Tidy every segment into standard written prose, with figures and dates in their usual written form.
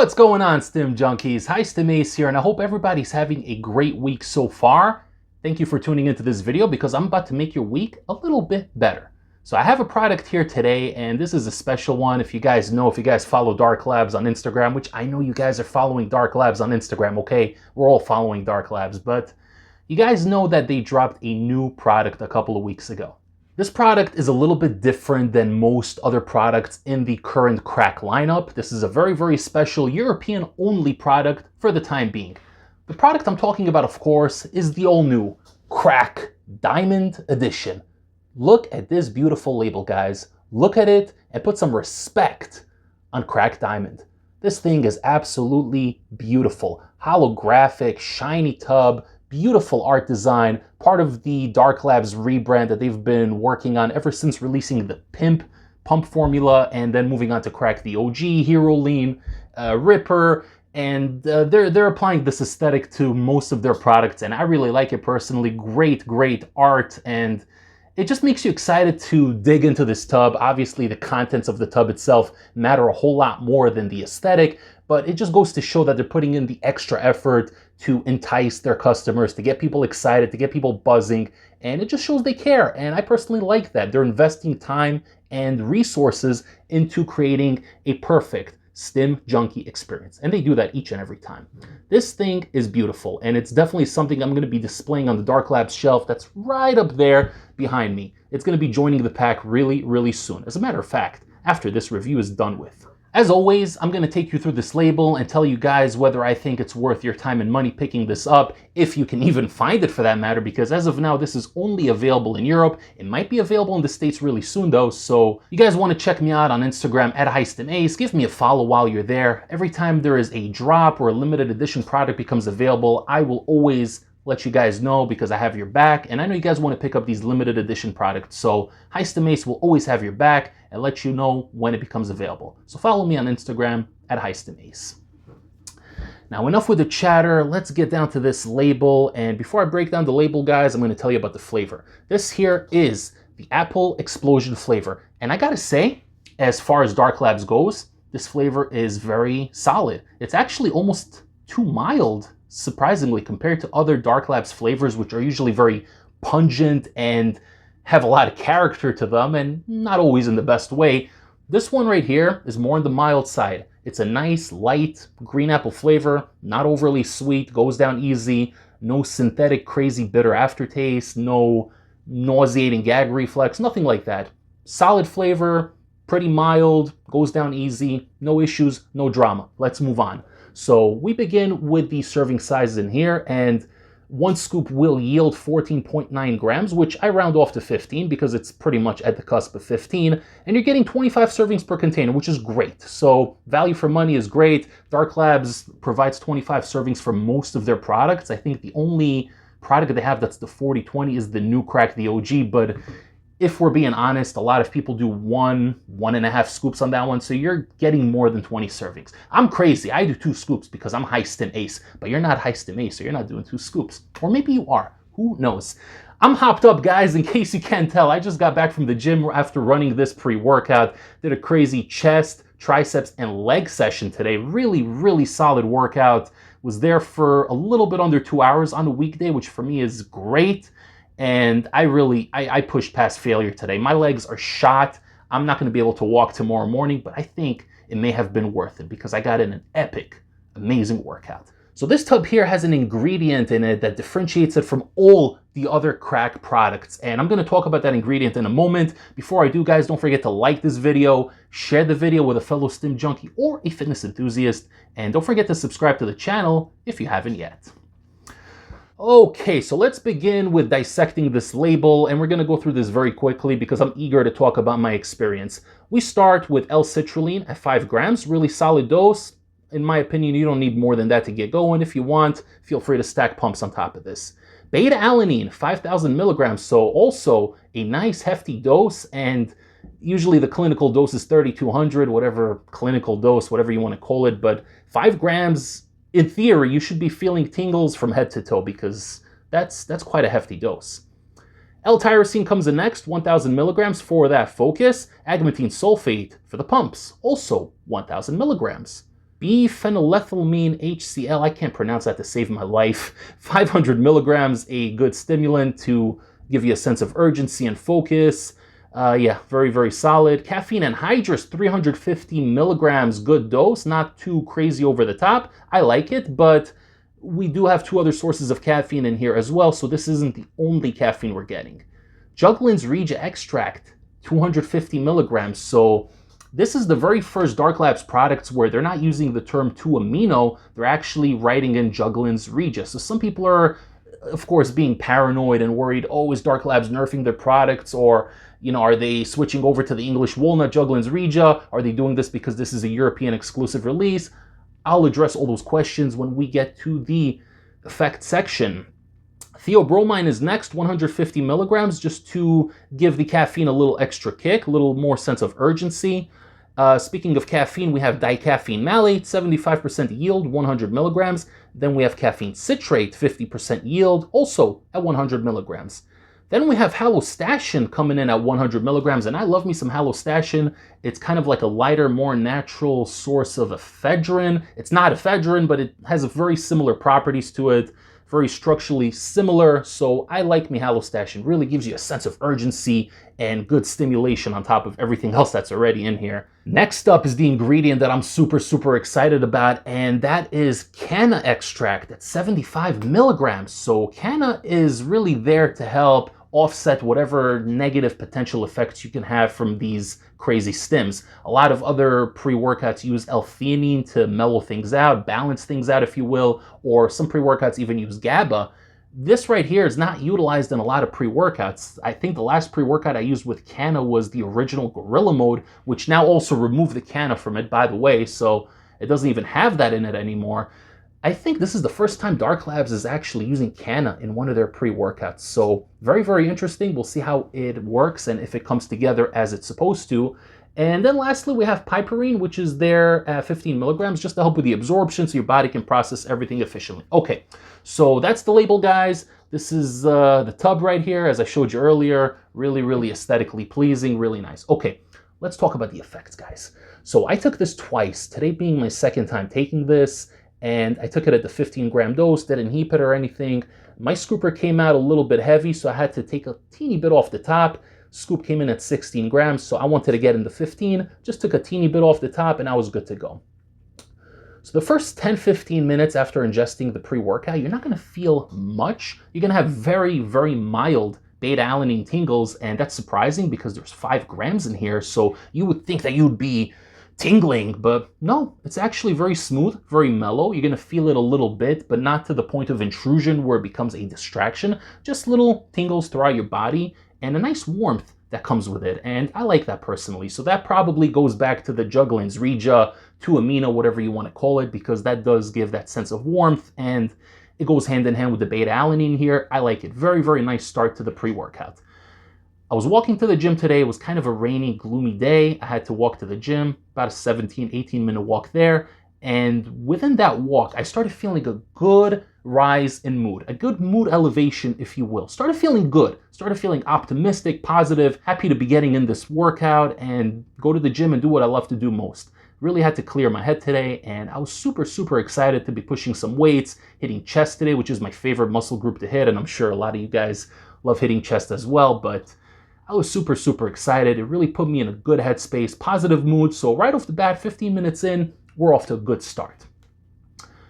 What's going on, Stim Junkies? High Stim Ace here, and I hope everybody's having a great week so far. Thank you for tuning into this video because I'm about to make your week a little bit better. So I have a product here today, and this is a special one. If you guys follow Dark Labs on Instagram, which I know you guys are following Dark Labs on Instagram, okay? We're all following Dark Labs, but you guys know that they dropped a new product a couple of weeks ago. This product is a little bit different than most other products in the current crack lineup. This is a very, very special European-only product for the time being. The product I'm talking about, of course, is the all-new Crack Diamond Edition. Look at this beautiful label, guys. Look at it and put some respect on Crack Diamond. This thing is absolutely beautiful. Holographic, shiny tub, beautiful art design, part of the Dark Labs rebrand that they've been working on ever since releasing the Pump formula and then moving on to Crack the OG, Hero Lean, Ripper, and they're applying this aesthetic to most of their products, and I really like it personally. Great art, and it just makes you excited to dig into this tub. Obviously, the contents of the tub itself matter a whole lot more than the aesthetic, but it just goes to show that they're putting in the extra effort to entice their customers, to get people excited, to get people buzzing, and it just shows they care, and I personally like that. They're investing time and resources into creating a perfect Stim Junkie experience, and they do that each and every time. This thing is beautiful, and it's definitely something I'm going to be displaying on the Dark Labs shelf that's right up there behind me. It's going to be joining the pack really soon. As a matter of fact, after this review is done with. As always, I'm going to take you through this label and tell you guys whether I think it's worth your time and money picking this up, if you can even find it for that matter, because as of now, this is only available in Europe. It might be available in the States really soon though, so you guys want to check me out on Instagram at High Stim Ace. Give me a follow while you're there. Every time there is a drop or a limited edition product becomes available, I will always let you guys know because I have your back, and I know you guys want to pick up these limited edition products, so High Stim Ace will always have your back and let you know when it becomes available. So follow me on Instagram at High Stim Ace. Now enough with the chatter, let's get down to this label, and before I break down the label, guys, I'm going to tell you about the flavor. This here is the Apple Explosion flavor, and I gotta say, as far as Dark Labs goes, this flavor is very solid. It's actually almost too mild, surprisingly, compared to other Dark Labs flavors, which are usually very pungent and have a lot of character to them, and not always in the best way. This one right here is more on the mild side. It's a nice, light green apple flavor, not overly sweet, goes down easy, no synthetic crazy bitter aftertaste, no nauseating gag reflex, nothing like that. Solid flavor, pretty mild, goes down easy, no issues, no drama. Let's move on. So we begin with the serving sizes in here, and one scoop will yield 14.9 grams, which I round off to 15 because it's pretty much at the cusp of 15, and you're getting 25 servings per container, which is great. So value for money is great. Dark Labs provides 25 servings for most of their products. I think the only product they have that's the 40-20 is the new Crack the OG, but if we're being honest, a lot of people do 1.5 scoops on that one, so you're getting more than 20 servings. I'm crazy. I do 2 scoops because I'm High Stim Ace, but you're not High Stim Ace, so you're not doing 2 scoops. Or maybe you are. Who knows? I'm hopped up, guys, in case you can't tell. I just got back from the gym after running this pre-workout. Did a crazy chest, triceps, and leg session today. Really solid workout. Was there for a little bit under 2 hours on a weekday, which for me is great. And I pushed past failure today. My legs are shot. I'm not going to be able to walk tomorrow morning, but I think it may have been worth it because I got in an epic, amazing workout. So this tub here has an ingredient in it that differentiates it from all the other Crack products, and I'm going to talk about that ingredient in a moment. Before I do, guys, don't forget to like this video, share the video with a fellow Stim Junkie or a fitness enthusiast, and don't forget to subscribe to the channel if you haven't yet. Okay, so let's begin with dissecting this label, and we're going to go through this very quickly because I'm eager to talk about my experience. We start with L-citrulline at 5 grams, really solid dose. In my opinion, you don't need more than that to get going. If you want, feel free to stack pumps on top of this. Beta-alanine, 5,000 milligrams, so also a nice hefty dose, and usually the clinical dose is 3,200, whatever clinical dose, whatever you want to call it, but 5 grams, in theory, you should be feeling tingles from head to toe because that's quite a hefty dose. L-tyrosine comes in next, 1,000 milligrams for that focus. Agmatine sulfate for the pumps, also 1,000 milligrams. Biphenylethylamine HCl, I can't pronounce that to save my life. 500 milligrams, a good stimulant to give you a sense of urgency and focus. Yeah, very, very solid. Caffeine anhydrous, 350 milligrams, good dose, not too crazy over the top. I like it, but we do have two other sources of caffeine in here as well, so this isn't the only caffeine we're getting. Juglans Regia extract, 250 milligrams, so this is the very first Dark Labs products where they're not using the term 2-amino, they're actually writing in Juglans Regia. So some people are, of course, being paranoid and worried, oh, is Dark Labs nerfing their products, or are they switching over to the English Walnut Juglans Regia? Are they doing this because this is a European exclusive release? I'll address all those questions when we get to the effect section. Theobromine is next, 150 milligrams, just to give the caffeine a little extra kick, a little more sense of urgency. Speaking of caffeine, we have dicaffeine malate, 75% yield, 100 milligrams. Then we have caffeine citrate, 50% yield, also at 100 milligrams. Then we have halostachin coming in at 100 milligrams, and I love me some halostachin. It's kind of like a lighter, more natural source of ephedrine. It's not ephedrine, but it has very similar properties to it, very structurally similar, so I like me halostachin. Really gives you a sense of urgency and good stimulation on top of everything else that's already in here. Next up is the ingredient that I'm super, super excited about, and that is canna extract at 75 milligrams. So canna is really there to help offset whatever negative potential effects you can have from these crazy stims. A lot of other pre-workouts use L-theanine to mellow things out, balance things out, if you will, or some pre-workouts even use GABA. This right here is not utilized in a lot of pre-workouts. I think the last pre-workout I used with canna was the original Gorilla Mode, which now also removed the canna from it, by the way, so it doesn't even have that in it anymore. I think this is the first time Dark Labs is actually using canna in one of their pre-workouts. So very, very interesting. We'll see how it works and if it comes together as it's supposed to. And then lastly, we have piperine, which is there at 15 milligrams, just to help with the absorption so your body can process everything efficiently. Okay, so that's the label, guys. This is the tub right here, as I showed you earlier. Really, really aesthetically pleasing, really nice. Okay, let's talk about the effects, guys. So I took this twice, today being my second time taking this, and I took it at the 15-gram dose, didn't heap it or anything. My scooper came out a little bit heavy, so I had to take a teeny bit off the top. Scoop came in at 16 grams, so I wanted to get in the 15, just took a teeny bit off the top, and I was good to go. So the first 10-15 minutes after ingesting the pre-workout, you're not gonna feel much. You're gonna have very, very mild beta-alanine tingles, and that's surprising because there's 5 grams in here, so you would think that you'd be tingling, but no, it's actually very smooth, very mellow. You're gonna feel it a little bit, but not to the point of intrusion where it becomes a distraction. Just little tingles throughout your body and a nice warmth that comes with it, and I like that personally. So that probably goes back to the Juglans Regia, 2-amino, whatever you want to call it, because that does give that sense of warmth, and it goes hand in hand with the beta-alanine here. I like it. Very, very nice start to the pre-workout. I was walking to the gym today. It was kind of a rainy, gloomy day. I had to walk to the gym, about a 17, 18-minute walk there. And within that walk, I started feeling a good rise in mood, a good mood elevation, if you will. Started feeling good, started feeling optimistic, positive, happy to be getting in this workout and go to the gym and do what I love to do most. Really had to clear my head today, and I was super, super excited to be pushing some weights, hitting chest today, which is my favorite muscle group to hit, and I'm sure a lot of you guys love hitting chest as well, but I was super, super excited. It really put me in a good headspace, positive mood. So right off the bat, 15 minutes in, we're off to a good start.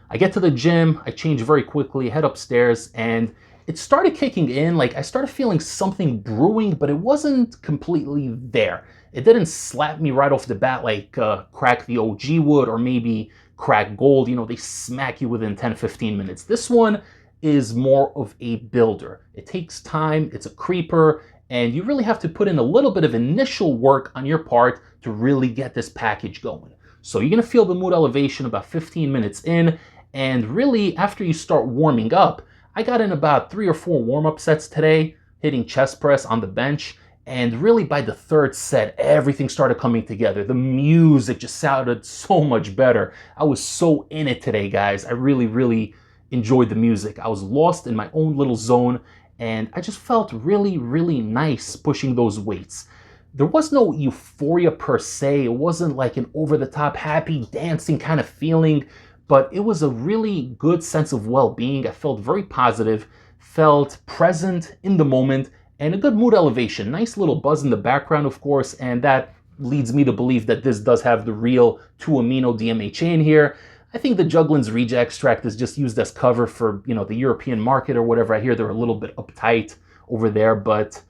I get to the gym, I change very quickly, head upstairs, and it started kicking in. Like I started feeling something brewing, but it wasn't completely there. It didn't slap me right off the bat like Crack the OG would, or maybe Crack Gold. You know, they smack you within 10-15 minutes. This one is more of a builder. It takes time, it's a creeper, and you really have to put in a little bit of initial work on your part to really get this package going. So you're gonna feel the mood elevation about 15 minutes in, and really after you start warming up, I got in about 3 or 4 warm-up sets today, hitting chest press on the bench, and really by the 3rd set, everything started coming together. The music just sounded so much better. I was so in it today, guys. I really, really enjoyed the music. I was lost in my own little zone, and I just felt really, really nice pushing those weights. there was no euphoria per se. It wasn't like an over-the-top happy dancing kind of feeling, but it was a really good sense of well-being. I felt very positive, felt present in the moment, and a good mood elevation. Nice little buzz in the background, of course, and that leads me to believe that this does have the real 2-amino DMHA in here. I think the Juglans Regen extract is just used as cover for, the European market or whatever. I hear they're a little bit uptight over there, but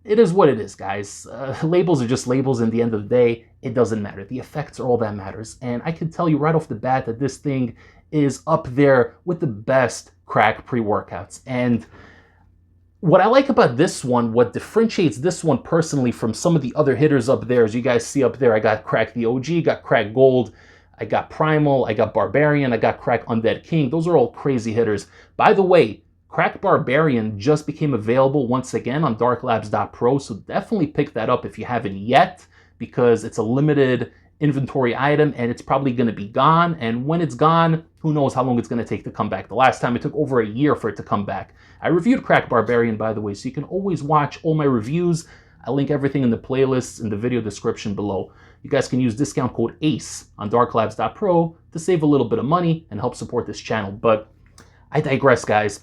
it is what it is, guys. Labels are just labels. In the end of the day, it doesn't matter. The effects are all that matters. And I can tell you right off the bat that this thing is up there with the best crack pre-workouts. And what I like about this one, what differentiates this one personally from some of the other hitters up there, as you guys see up there, I got Crack the OG, got Crack Gold, I got Primal, I got Barbarian, I got Crack Undead King. Those are all crazy hitters. By the way, Crack Barbarian just became available once again on darklabs.pro, so definitely pick that up if you haven't yet, because it's a limited inventory item and it's probably going to be gone. And when it's gone, who knows how long it's going to take to come back. The last time it took over a year for it to come back. I reviewed Crack Barbarian, by the way, so you can always watch all my reviews. I link everything in the playlists in the video description below. You guys can use discount code ACE on darklabs.pro to save a little bit of money and help support this channel. But I digress, guys.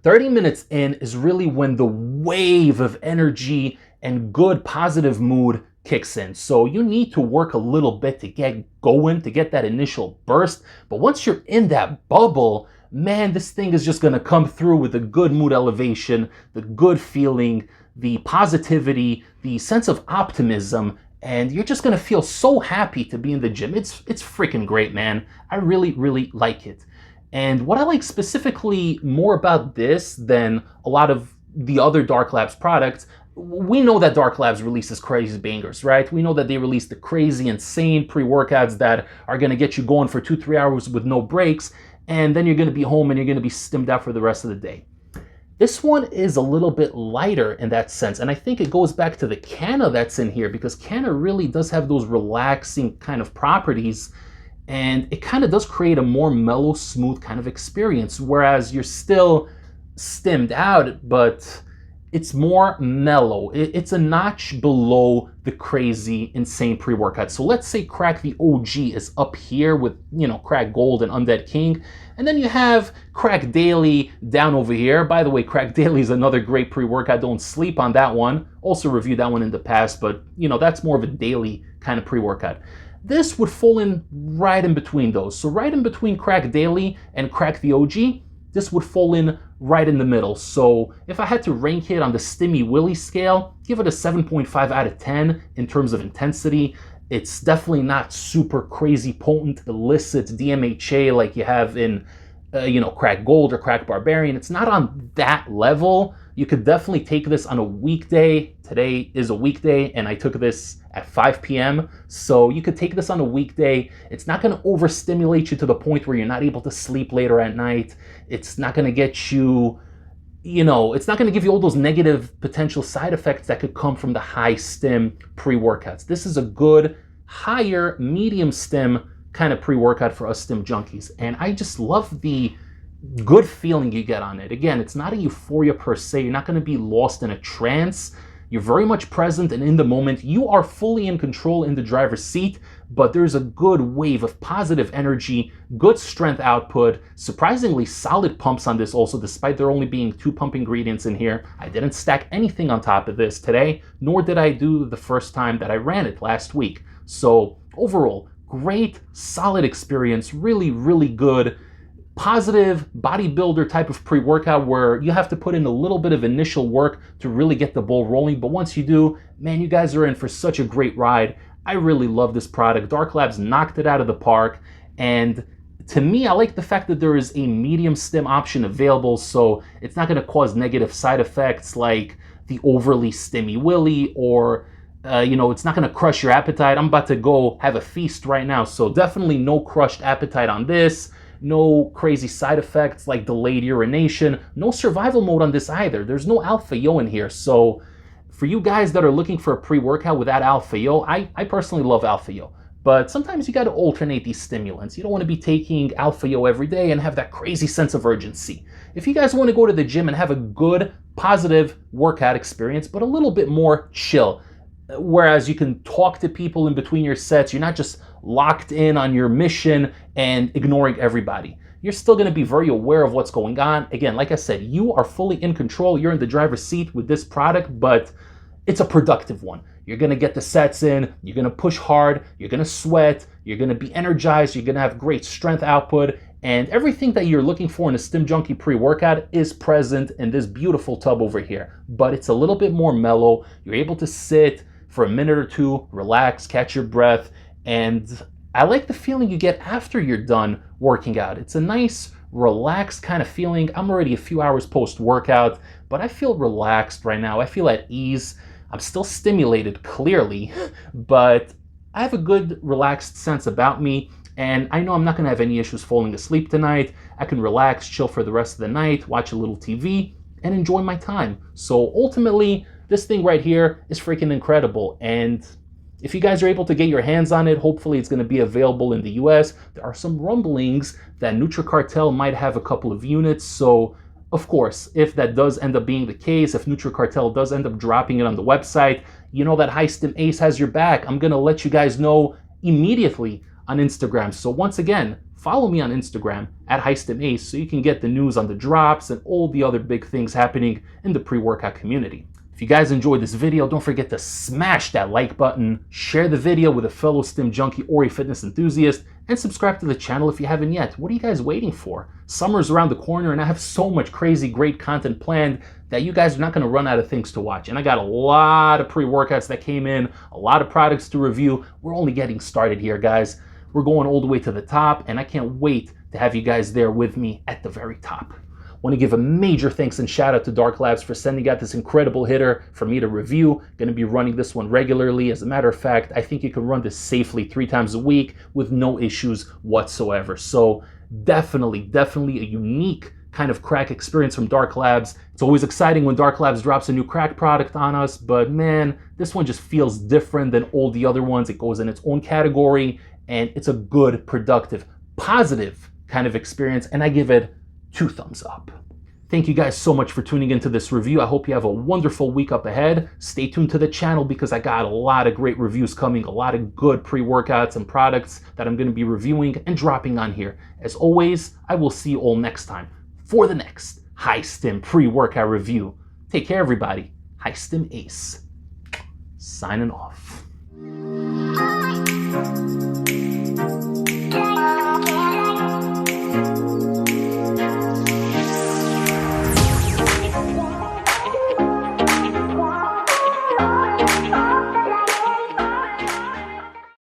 30 minutes in is really when the wave of energy and good positive mood kicks in. So you need to work a little bit to get going, to get that initial burst. But once you're in that bubble, man, this thing is just going to come through with the good mood elevation, the good feeling, the positivity, the sense of optimism, and you're just going to feel so happy to be in the gym. It's freaking great, man. I really, really like it. And what I like specifically more about this than a lot of the other Dark Labs products, we know that Dark Labs releases crazy bangers, right? We know that they release the crazy, insane pre-workouts that are going to get you going for 2-3 hours with no breaks, and then you're going to be home and you're going to be stimmed out for the rest of the day. This one is a little bit lighter in that sense, and I think it goes back to the Canna that's in here, because Canna really does have those relaxing kind of properties, and it kind of does create a more mellow, smooth kind of experience, whereas you're still stimmed out, but it's more mellow. It's a notch below the crazy, insane pre-workout. So let's say Crack the OG is up here with, Crack Gold and Undead King, and then you have Crack Daily down over here. By the way, Crack Daily is another great pre-workout. Don't sleep on that one. Also reviewed that one in the past, but, that's more of a daily kind of pre-workout. This would fall in right in between those. So right in between Crack Daily and Crack the OG, this would fall in right in the middle. So if I had to rank it on the Stimmy Willy scale, give it a 7.5 out of 10 in terms of intensity. It's definitely not super crazy potent, illicit DMHA like you have in, Crack Gold or Crack Barbarian. It's not on that level. You could definitely take this on a weekday. Today is a weekday, and I took this at 5 p.m. So you could take this on a weekday. It's not going to overstimulate you to the point where you're not able to sleep later at night. It's not going to get you, it's not going to give you all those negative potential side effects that could come from the high stim pre-workouts. This is a good, higher, medium stim kind of pre-workout for us stim junkies. And I just love the good feeling you get on it. Again, it's not a euphoria per se. You're not going to be lost in a trance. You're very much present and in the moment. You are fully in control in the driver's seat, but there's a good wave of positive energy, good strength output, surprisingly solid pumps on this also, despite there only being 2 pump ingredients in here. I didn't stack anything on top of this today, nor did I do the first time that I ran it last week. So overall, great, solid experience, really, really good. Positive bodybuilder type of pre-workout where you have to put in a little bit of initial work to really get the ball rolling. But once you do, man, you guys are in for such a great ride. I really love this product. Dark Labs knocked it out of the park. And to me, I like the fact that there is a medium stim option available, so it's not going to cause negative side effects like the overly stimmy willy, or it's not going to crush your appetite. I'm about to go have a feast right now, so definitely no crushed appetite on this. No crazy side effects like delayed urination. No survival mode on this either. There's no alpha yo in here. So for you guys that are looking for a pre-workout without alpha yo, I personally love alpha yo. But sometimes you got to alternate these stimulants. You don't want to be taking alpha yo every day and have that crazy sense of urgency. If you guys want to go to the gym and have a good, positive workout experience, but a little bit more chill, whereas you can talk to people in between your sets. You're not just locked in on your mission and ignoring everybody. You're still going to be very aware of what's going on. Again, like I said, you are fully in control. You're in the driver's seat with this product, but it's a productive one. You're going to get the sets in, you're going to push hard, you're going to sweat, you're going to be energized, you're going to have great strength output, and everything that you're looking for in a Stim Junkie pre-workout is present in this beautiful tub over here. But it's a little bit more mellow. You're able to sit for a minute or two, relax, catch your breath, and I like the feeling you get after you're done working out. It's a nice, relaxed kind of feeling. I'm already a few hours post-workout, but I feel relaxed right now. I feel at ease. I'm still stimulated, clearly, but I have a good, relaxed sense about me, and I know I'm not going to have any issues falling asleep tonight. I can relax, chill for the rest of the night, watch a little TV, and enjoy my time. So ultimately, this thing right here is freaking incredible, and if you guys are able to get your hands on it, hopefully it's going to be available in the US. There are some rumblings that NutriCartel might have a couple of units, so of course, if that does end up being the case, if NutriCartel does end up dropping it on the website, you know that High Stim Ace has your back. I'm going to let you guys know immediately on Instagram. So once again, follow me on Instagram at High Stim Ace so you can get the news on the drops and all the other big things happening in the pre-workout community. If you guys enjoyed this video, don't forget to smash that like button, share the video with a fellow Stim Junkie or a fitness enthusiast, and subscribe to the channel if you haven't yet. What are you guys waiting for? Summer's around the corner and I have so much crazy great content planned that you guys are not going to run out of things to watch. And I got a lot of pre-workouts that came in, a lot of products to review. We're only getting started here, guys. We're going all the way to the top, and I can't wait to have you guys there with me at the very top. Want to give a major thanks and shout out to Dark Labs for sending out this incredible hitter for me to review. Going to be running this one regularly. As a matter of fact, I think you can run this safely 3 times a week with no issues whatsoever. So definitely a unique kind of crack experience from Dark Labs. It's always exciting when Dark Labs drops a new crack product on us, but man, this one just feels different than all the other ones. It goes in its own category, and it's a good, productive, positive kind of experience, and I give it 2 thumbs up. Thank you guys so much for tuning into this review. I hope you have a wonderful week up ahead. Stay tuned to the channel because I got a lot of great reviews coming, a lot of good pre-workouts and products that I'm going to be reviewing and dropping on here. As always, I will see you all next time for the next High Stim pre-workout review. Take care, everybody. High Stim Ace, signing off.